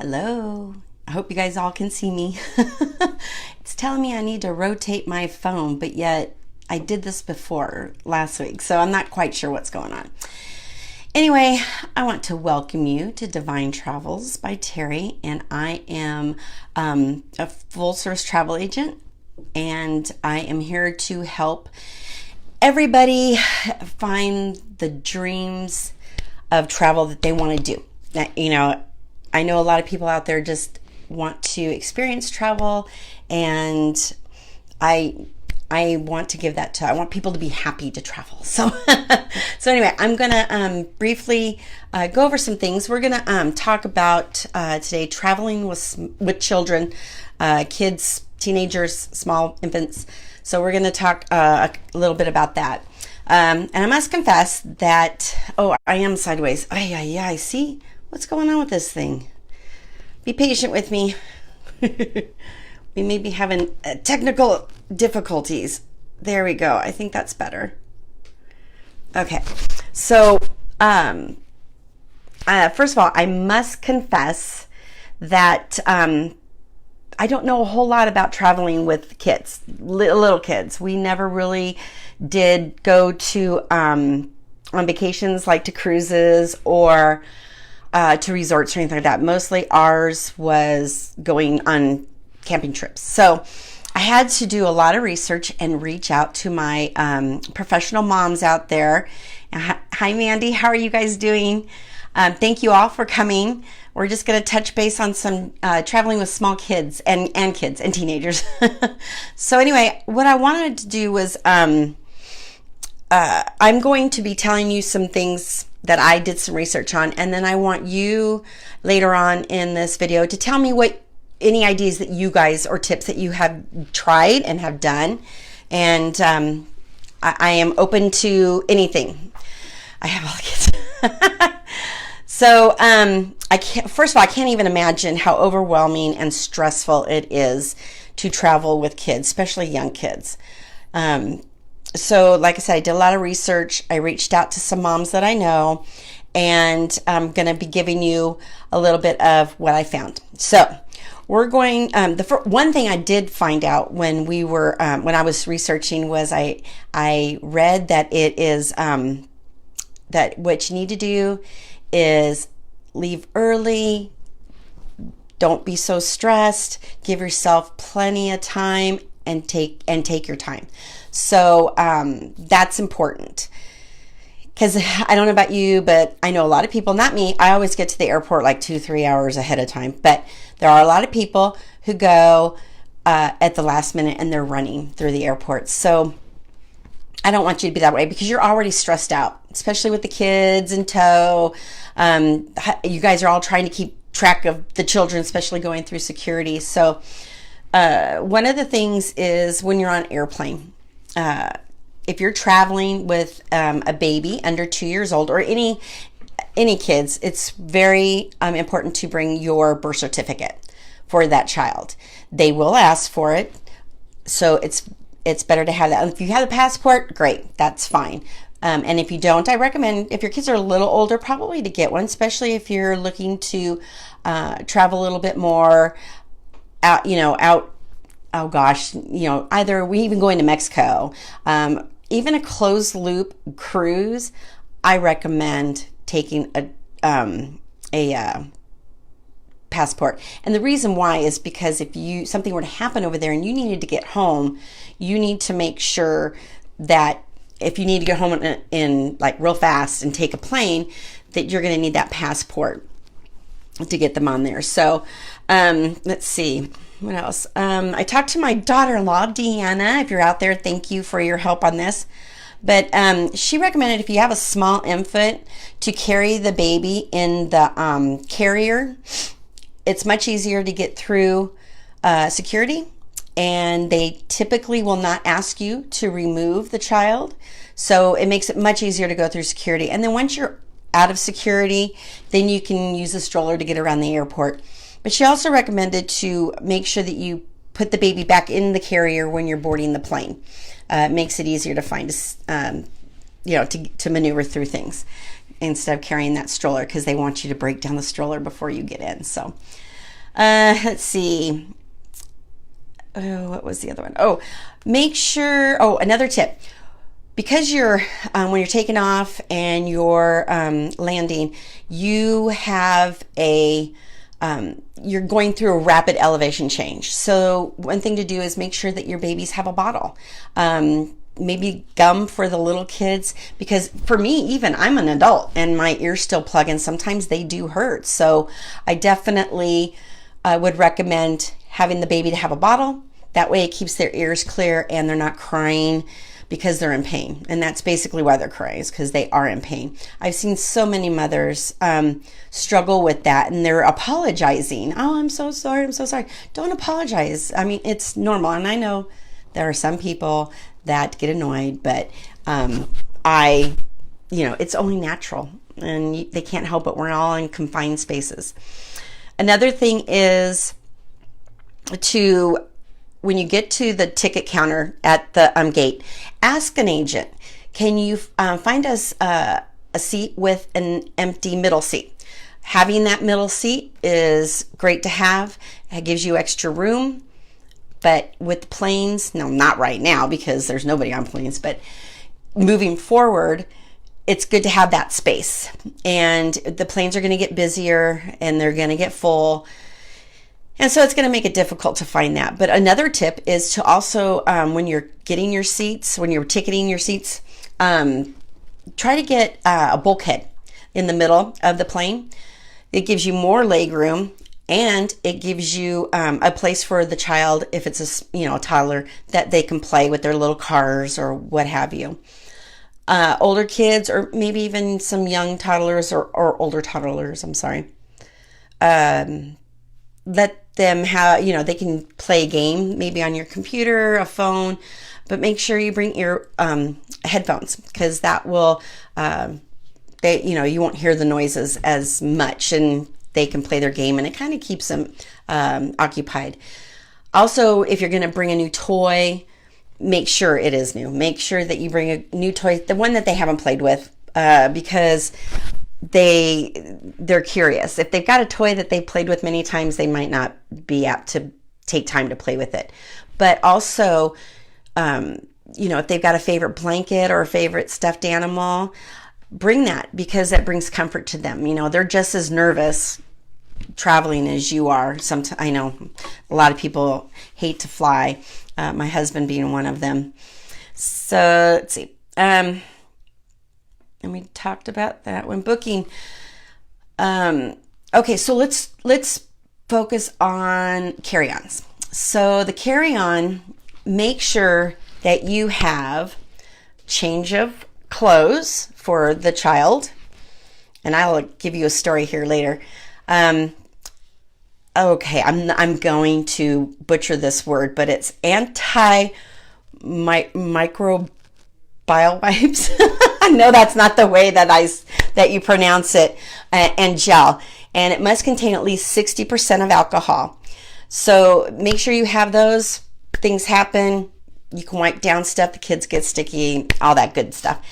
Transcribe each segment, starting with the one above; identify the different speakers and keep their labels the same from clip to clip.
Speaker 1: Hello. I hope you guys all can see me. It's telling me I need to rotate my phone, but yet I did this before last week, so I'm not quite sure what's going on. Anyway, I want to welcome you to Divine Travels by Terry, and I am a full service travel agent, and I am here to help everybody find the dreams of travel that they want to do. Now, I know a lot of people out there just want to experience travel, and I want to give that to, I want people to be happy to travel. So, so anyway, I'm going to briefly go over some things. We're going to talk about today traveling with children, kids, teenagers, small infants. So we're going to talk a little bit about that. And I must confess that, I am sideways. I see what's going on with this thing. Be patient with me. We may be having technical difficulties. There we go. I think that's better. Okay. So, first of all, I must confess that I don't know a whole lot about traveling with kids, little kids. We never really did go to on vacations, like to cruises or to resorts or anything like that. Mostly ours was going on camping trips. So I had to do a lot of research and reach out to my professional moms out there. Hi, Mandy. How are you guys doing? Thank you all for coming. We're just going to touch base on some traveling with small kids and kids and teenagers. So anyway, what I wanted to do was I'm going to be telling you some things that I did some research on, and then I want you later on in this video to tell me any ideas that you guys or tips that you have tried and have done. And I am open to anything. I have all the kids. So first of all, I can't even imagine how overwhelming and stressful it is to travel with kids, especially young kids. So like I said, I did a lot of research. I reached out to some moms that I know, and I'm going to be giving you a little bit of what I found. So we're going, one thing I did find out when when I was researching was I read that it is, that what you need to do is leave early. Don't be so stressed. Give yourself plenty of time and take your time. So that's important, because I don't know about you, but I know a lot of people, not me, I always get to the airport like 2-3 hours ahead of time, but there are a lot of people who go at the last minute and they're running through the airport. So I don't want you to be that way, because you're already stressed out, especially with the kids in tow. You guys are all trying to keep track of the children, especially going through security. So one of the things is when you're on airplane, if you're traveling with a baby under 2 years old, or any kids, it's very important to bring your birth certificate for that child. They will ask for it, so it's better to have that. If you have a passport, great, that's fine. And if you don't, I recommend, if your kids are a little older, probably to get one, especially if you're looking to travel a little bit more out. Oh gosh, either we even going to Mexico, even a closed loop cruise, I recommend taking a passport. And the reason why is because if something were to happen over there and you needed to get home, you need to make sure that if you need to get home in like real fast and take a plane, that you're going to need that passport to get them on there. So let's see. What else? I talked to my daughter-in-law, Deanna. If you're out there, thank you for your help on this. But she recommended, if you have a small infant, to carry the baby in the carrier. It's much easier to get through security, and they typically will not ask you to remove the child. So it makes it much easier to go through security. And then once you're out of security, then you can use a stroller to get around the airport. But she also recommended to make sure that you put the baby back in the carrier when you're boarding the plane. It makes it easier to find, to maneuver through things instead of carrying that stroller, because they want you to break down the stroller before you get in. So Let's see. Oh, what was the other one? Oh, make sure. Oh, another tip. Because you're when you're taking off and you're landing, you have a you're going through a rapid elevation change. So one thing to do is make sure that your babies have a bottle. Maybe gum for the little kids, because for me, even I'm an adult and my ears still plug and sometimes they do hurt. So I definitely would recommend having the baby to have a bottle. That way it keeps their ears clear and they're not crying because they're in pain. And that's basically why they're crying, is because they are in pain. I've seen so many mothers struggle with that, and they're apologizing. Oh, I'm so sorry. I'm so sorry. Don't apologize. I mean, it's normal. And I know there are some people that get annoyed, but it's only natural, and they can't help it. We're all in confined spaces. Another thing is when you get to the ticket counter at the gate, ask an agent, can you find us a seat with an empty middle seat? Having that middle seat is great to have. It gives you extra room. But with planes, no, not right now because there's nobody on planes, but moving forward, it's good to have that space. And the planes are going to get busier and they're going to get full. And so it's going to make it difficult to find that. But another tip is to also, when you're getting your seats, when you're ticketing your seats, try to get a bulkhead in the middle of the plane. It gives you more leg room, and it gives you a place for the child, if it's a toddler, that they can play with their little cars or what have you. Older kids, or maybe even some young toddlers or older toddlers, I'm sorry. Let them have, they can play a game, maybe on your computer, a phone, but make sure you bring ear headphones, because that will, you won't hear the noises as much, and they can play their game, and it kind of keeps them occupied. Also, if you're going to bring a new toy, make sure it is new. Make sure that you bring a new toy, the one that they haven't played with, because they're curious. If they've got a toy that they've played with many times, they might not be apt to take time to play with it. But also, if they've got a favorite blanket or a favorite stuffed animal, bring that, because that brings comfort to them. They're just as nervous traveling as you are. I know a lot of people hate to fly, my husband being one of them. So let's see. And we talked about that when booking. Okay, so let's focus on carry-ons. So the carry-on, make sure that you have change of clothes for the child, and I'll give you a story here later. Okay, I'm going to butcher this word, but it's microbial wipes. I know that's not the way that you pronounce it, and gel, and it must contain at least 60% of alcohol. So make sure you have those. Things happen. You can wipe down stuff. The kids get sticky, all that good stuff.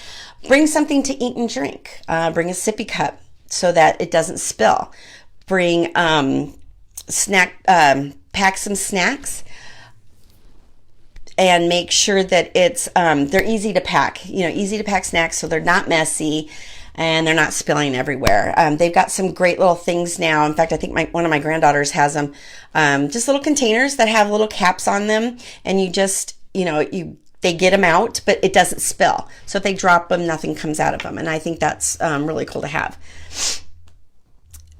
Speaker 1: Bring something to eat and drink. Bring a sippy cup so that it doesn't spill. Bring pack some snacks, and make sure that it's they're easy to pack. Easy to pack snacks so they're not messy and they're not spilling everywhere. They've got some great little things now. In fact, I think one of my granddaughters has them. Just little containers that have little caps on them, and you just they get them out, but it doesn't spill. So if they drop them, nothing comes out of them. And I think that's really cool to have.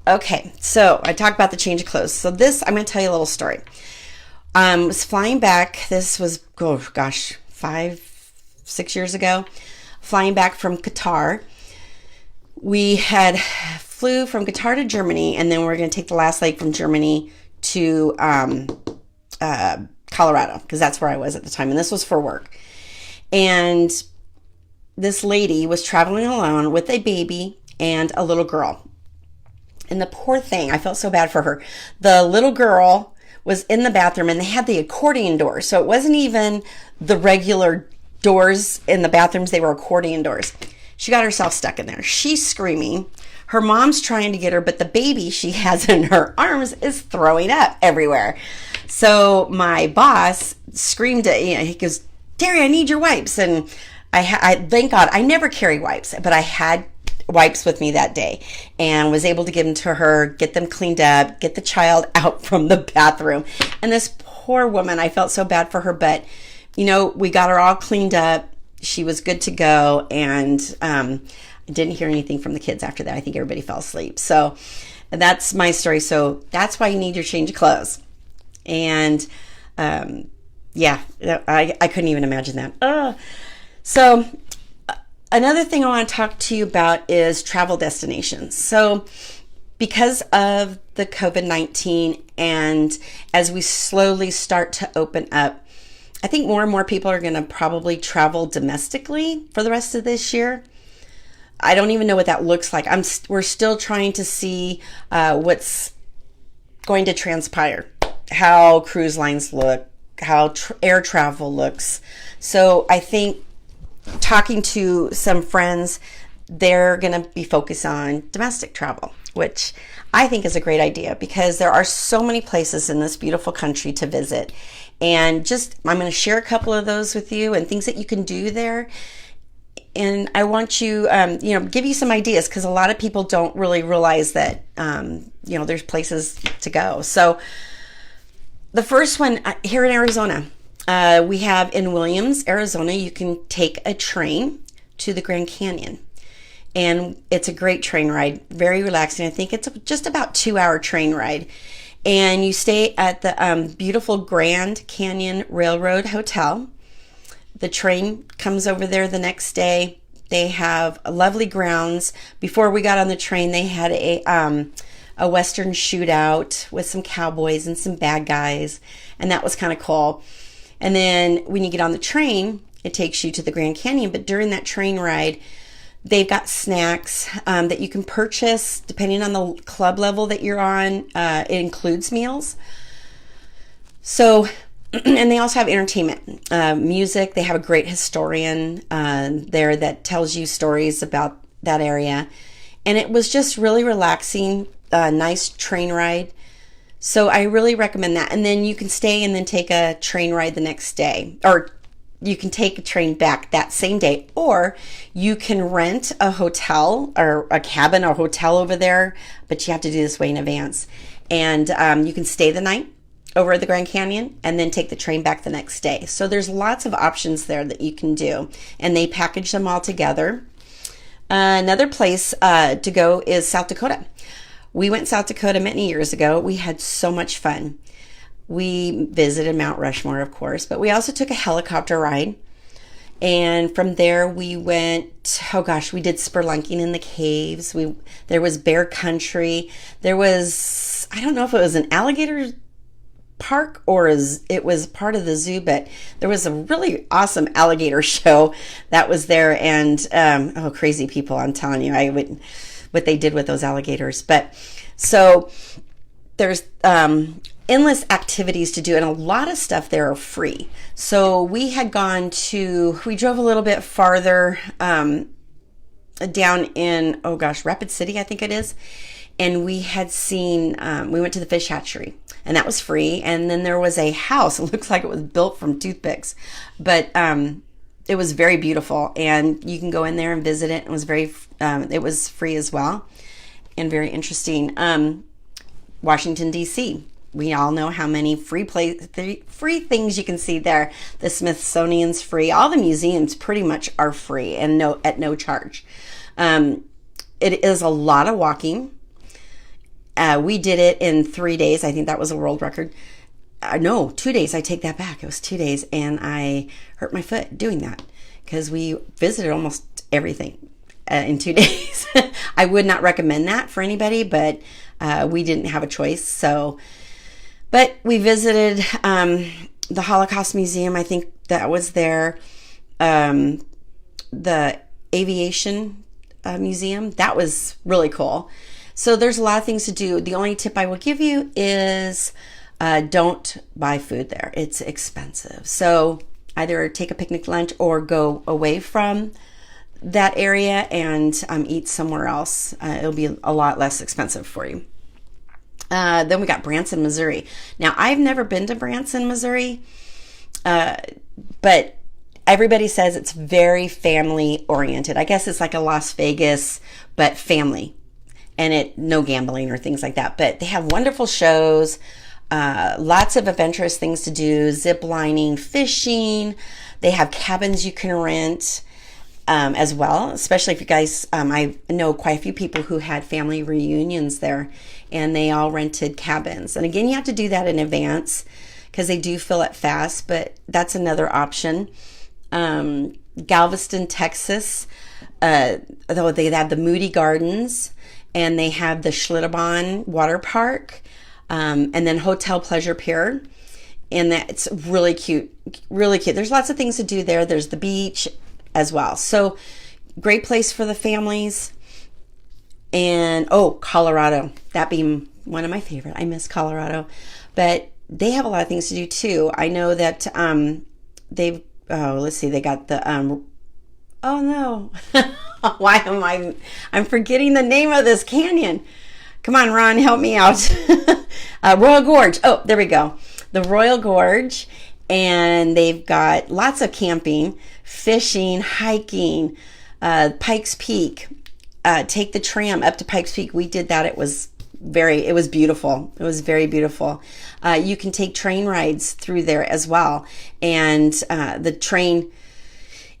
Speaker 1: Okay, so I talked about the change of clothes. So this, I'm going to tell you a little story. Was flying back. This was, 5-6 years ago. Flying back from Qatar. We had flew from Qatar to Germany, and then we were going to take the last leg from Germany to Colorado, because that's where I was at the time, and this was for work. And this lady was traveling alone with a baby and a little girl. And the poor thing, I felt so bad for her. The little girl was in the bathroom, and they had the accordion doors. So it wasn't even the regular doors in the bathrooms. They were accordion doors. She got herself stuck in there. She's screaming. her mom's trying to get her, but the baby she has in her arms is throwing up everywhere. So my boss screamed at, he goes, Terry, I need your wipes. And I thank God, I never carry wipes, but I had wipes with me that day and was able to give them to her, get them cleaned up, get the child out from the bathroom. And this poor woman, I felt so bad for her, but we got her all cleaned up. She was good to go. And I didn't hear anything from the kids after that. I think everybody fell asleep. So that's my story. So that's why you need your change of clothes. And yeah, I couldn't even imagine that. So another thing I want to talk to you about is travel destinations. So because of the COVID-19 and as we slowly start to open up, I think more and more people are going to probably travel domestically for the rest of this year. I don't even know what that looks like. We're still trying to see what's going to transpire, how cruise lines look, how air travel looks. So I think talking to some friends, they're going to be focused on domestic travel, which I think is a great idea because there are so many places in this beautiful country to visit. And I'm going to share a couple of those with you and things that you can do there. And I want you, give you some ideas because a lot of people don't really realize that, there's places to go. So the first one here in Arizona, we have in Williams, Arizona, you can take a train to the Grand Canyon. And it's a great train ride, very relaxing. I think it's just about 2-hour train ride. And you stay at the beautiful Grand Canyon Railroad Hotel. The train comes over there the next day. They have lovely grounds. Before we got on the train, they had a Western shootout with some cowboys and some bad guys. And that was kind of cool. And then when you get on the train, it takes you to the Grand Canyon. But during that train ride, they've got snacks that you can purchase depending on the club level that you're on. It includes meals. So, and they also have entertainment, music. They have a great historian there that tells you stories about that area. And it was just really relaxing, nice train ride. So I really recommend that. And then you can stay and then take a train ride the next day, or you can take a train back that same day, or you can rent a hotel or a cabin or hotel over there, but you have to do this way in advance. And you can stay the night over at the Grand Canyon and then take the train back the next day. So there's lots of options there that you can do, and they package them all together. Another place to go is South Dakota. We went South Dakota many years ago. We had so much fun. We visited Mount Rushmore, of course, but we also took a helicopter ride. And from there we went, we did spelunking in the caves. There was bear country. There was, I don't know if it was an alligator park or it was part of the zoo, but there was a really awesome alligator show that was there. And, crazy people, I'm telling you, what they did with those alligators. But so there's endless activities to do, and a lot of stuff there are free. So we drove a little bit farther down in, Rapid City, I think it is. And we had seen, we went to the fish hatchery, and that was free. And then there was a house. It looks like it was built from toothpicks, but it was very beautiful, and you can go in there and visit it. It was it was free as well, and very interesting. Washington, D.C. We all know how many free things you can see there. The Smithsonian's free. All the museums pretty much are free and at no charge. It is a lot of walking. We did it in 3 days. I think that was a world record. No, 2 days. I take that back. It was 2 days, and I hurt my foot doing that because we visited almost everything in 2 days. I would not recommend that for anybody, but we didn't have a choice. But we visited the Holocaust Museum. I think that was there. The Aviation Museum. That was really cool. So there's a lot of things to do. The only tip I will give you is don't buy food there. It's expensive. So either take a picnic lunch or go away from that area and eat somewhere else. It'll be a lot less expensive for you. Then we got Branson, Missouri. Now, I've never been to Branson, Missouri, but everybody says it's very family oriented. I guess it's like a Las Vegas, but family, and no gambling or things like that. But they have wonderful shows, lots of adventurous things to do, zip lining, fishing. They have cabins you can rent as well, especially if you guys, I know quite a few people who had family reunions there, and they all rented cabins. And again, you have to do that in advance because they do fill it fast, but that's another option. Galveston, Texas, though they have the Moody Gardens, and they have the Schlitterbahn Water Park, and then Hotel Pleasure Pier, and that's really cute, really cute. There's lots of things to do there. There's the beach as well. So great place for the families. And Colorado, that being one of my favorite. I miss Colorado, but they have a lot of things to do too. I know that let's see, they got the oh no. Why am I'm forgetting the name of this canyon. Come on, Ron, help me out. Royal Gorge. Oh, there we go. The Royal Gorge, and they've got lots of camping, fishing, hiking, Pikes Peak. Take the tram up to Pikes Peak. We did that. It was beautiful. It was very beautiful. You can take train rides through there as well. And the train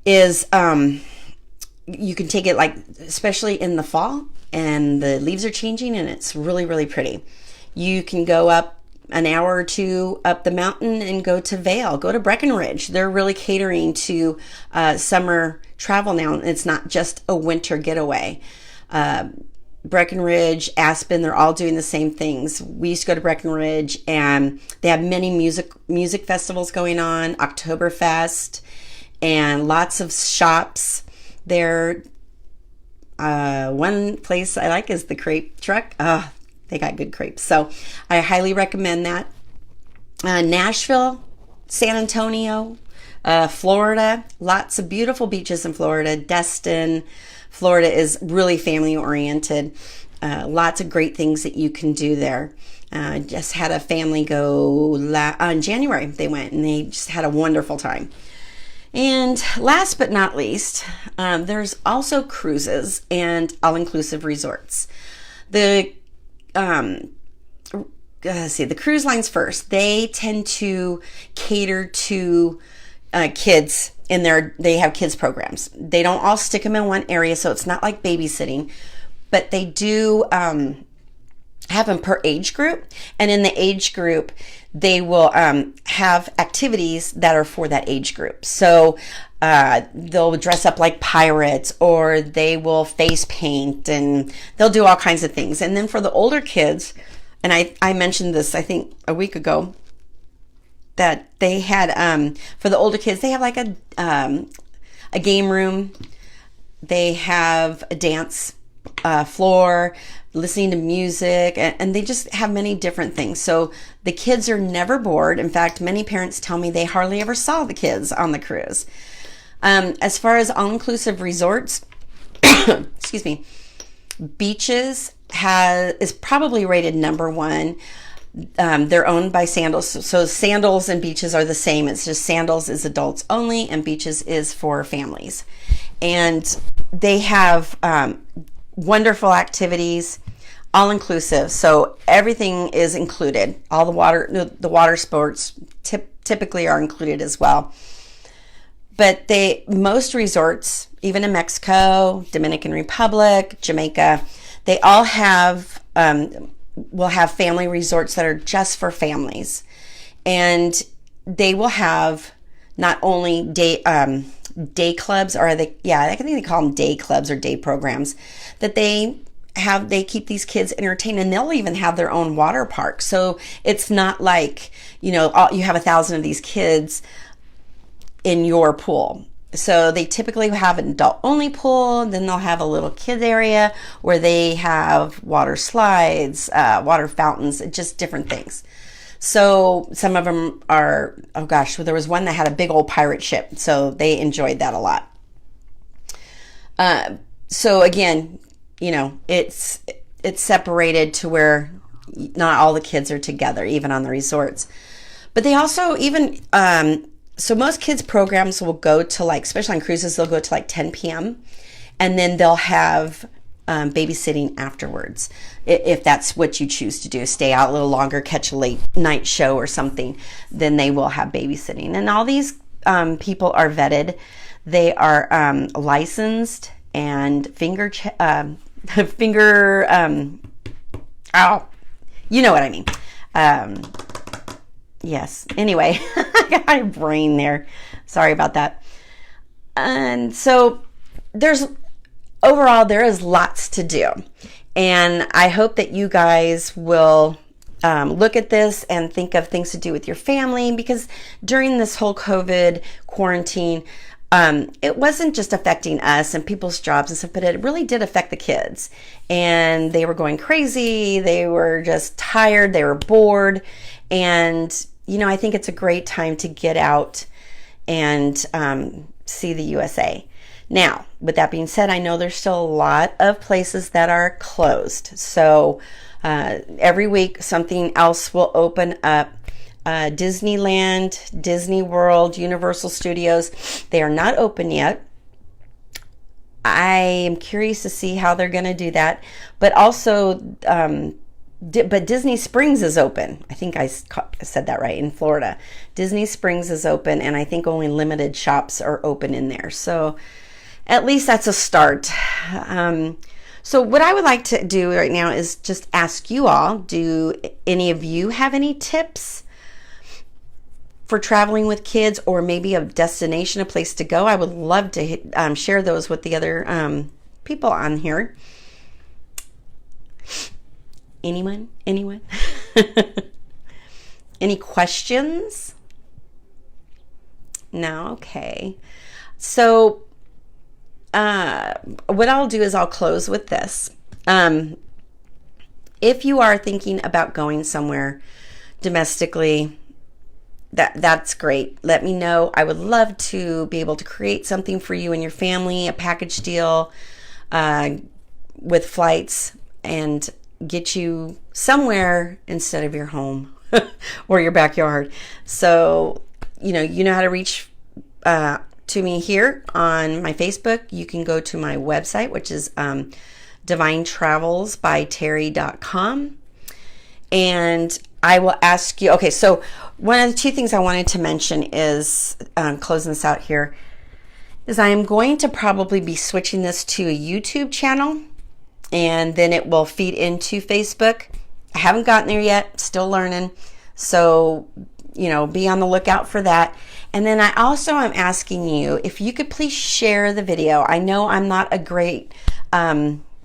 Speaker 1: is, you can take it especially in the fall, and the leaves are changing, and it's really, really pretty. You can go up an hour or two up the mountain and go to Vail, go to Breckenridge. They're really catering to summer travel now. It's not just a winter getaway. Breckenridge, Aspen, they're all doing the same things. We used to go to Breckenridge, and they have many music festivals going on, Oktoberfest, and lots of shops there. One place I like is the Crepe Truck. They got good crepes. So I highly recommend that. Nashville, San Antonio, Florida, lots of beautiful beaches in Florida. Destin, Florida is really family oriented. Lots of great things that you can do there. Just had a family go in January. They went and they just had a wonderful time. And last but not least, there's also cruises and all-inclusive resorts. The the cruise lines first. They tend to cater to kids they have kids programs. They don't all stick them in one area, so it's not like babysitting, but they do have them per age group. And in the age group, they will have activities that are for that age group. So they'll dress up like pirates, or they will face paint, and they'll do all kinds of things. And then for the older kids, and I mentioned this, I think a week ago, that they had, for the older kids, they have like a game room. They have a dance floor, listening to music, and they just have many different things. So the kids are never bored. In fact, many parents tell me they hardly ever saw the kids on the cruise. As far as all-inclusive resorts, excuse me, beaches is probably rated number one. They're owned by Sandals. So Sandals and beaches are the same. It's just Sandals is adults only, and beaches is for families. And they have wonderful activities, all inclusive. So everything is included. All the water sports typically are included as well. But most resorts, even in Mexico, Dominican Republic, Jamaica, they all will have family resorts that are just for families. And they will have not only day clubs, or I think they call them day clubs or day programs, that they keep these kids entertained, and they'll even have their own water park. So it's not like, you have 1,000 of these kids in your pool. So they typically have an adult only pool, and then they'll have a little kid area where they have water slides, water fountains, just different things. So some of them are, there was one that had a big old pirate ship, so they enjoyed that a lot. So again, it's separated to where not all the kids are together, even on the resorts. But they also so most kids programs will go to especially on cruises, they'll go to 10 p.m. and then they'll have babysitting afterwards. If that's what you choose to do, stay out a little longer, catch a late night show or something, then they will have babysitting. And all these people are vetted. They are licensed and you know what I mean. Yes. Anyway, I got my brain there. Sorry about that. And so overall, there is lots to do. And I hope that you guys will look at this and think of things to do with your family, because during this whole COVID quarantine, it wasn't just affecting us and people's jobs and stuff, but it really did affect the kids. And they were going crazy. They were just tired. They were bored. And, I think it's a great time to get out and see the USA. Now, with that being said, I know there's still a lot of places that are closed. So every week something else will open up. Disneyland, Disney World, Universal Studios, they are not open yet. I am curious to see how they're going to do that. But also, but Disney Springs is open. I think I said that right, in Florida. Disney Springs is open, and I think only limited shops are open in there. So at least that's a start. So what I would like to do right now is just ask you all, do any of you have any tips for traveling with kids, or maybe a destination, a place to go? I would love to share those with the other people on here. Anyone? Any questions? No? Okay. So what I'll do is I'll close with this. If you are thinking about going somewhere domestically, that's great. Let me know. I would love to be able to create something for you and your family, a package deal with flights, and get you somewhere instead of your home or your backyard. So, you know how to reach to me here on my Facebook. You can go to my website, which is divinetravelsbyterry.com. And I will ask you, okay, so one of the two things I wanted to mention is, closing this out here, is I am going to probably be switching this to a YouTube channel, and then it will feed into Facebook. I haven't gotten there yet, still learning. So, be on the lookout for that. And then I also am asking you if you could please share the video. I know I'm not a great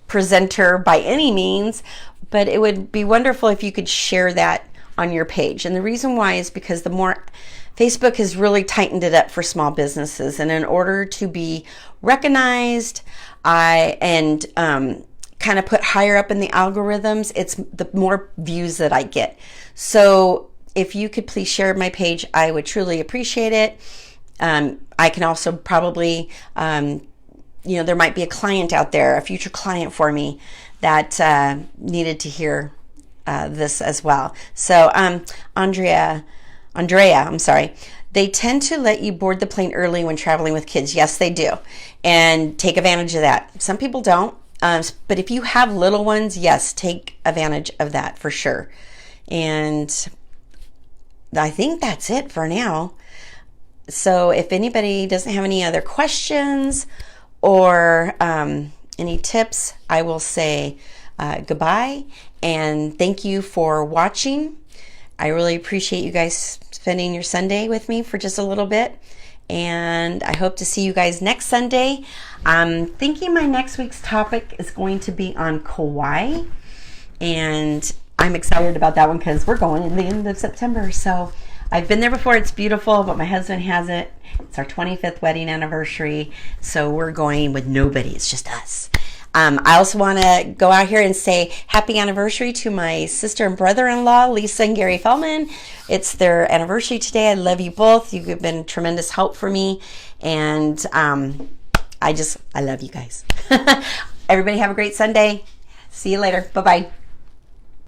Speaker 1: presenter by any means, but it would be wonderful if you could share that on your page. And the reason why is because Facebook has really tightened it up for small businesses. And in order to be recognized and kind of put higher up in the algorithms, it's the more views that I get. So if you could please share my page, I would truly appreciate it. I can also probably, there might be a client out there, a future client for me that needed to hear this as well. So Andrea, I'm sorry. They tend to let you board the plane early when traveling with kids. Yes, they do. And take advantage of that. Some people don't. But if you have little ones, yes, take advantage of that for sure. And I think that's it for now. So if anybody doesn't have any other questions or any tips, I will say goodbye and thank you for watching. I really appreciate you guys spending your Sunday with me for just a little bit, and I hope to see you guys next Sunday. I'm thinking my next week's topic is going to be on Kauai, and I'm excited about that one because we're going in the end of September. So I've been there before. It's beautiful, but my husband hasn't. It's our 25th wedding anniversary, so we're going with nobody. It's just us. I also want to go out here and say happy anniversary to my sister and brother-in-law, Lisa and Gary Feldman. It's their anniversary today. I love you both. You've been tremendous help for me, and I I love you guys. Everybody have a great Sunday. See you later. Bye-bye.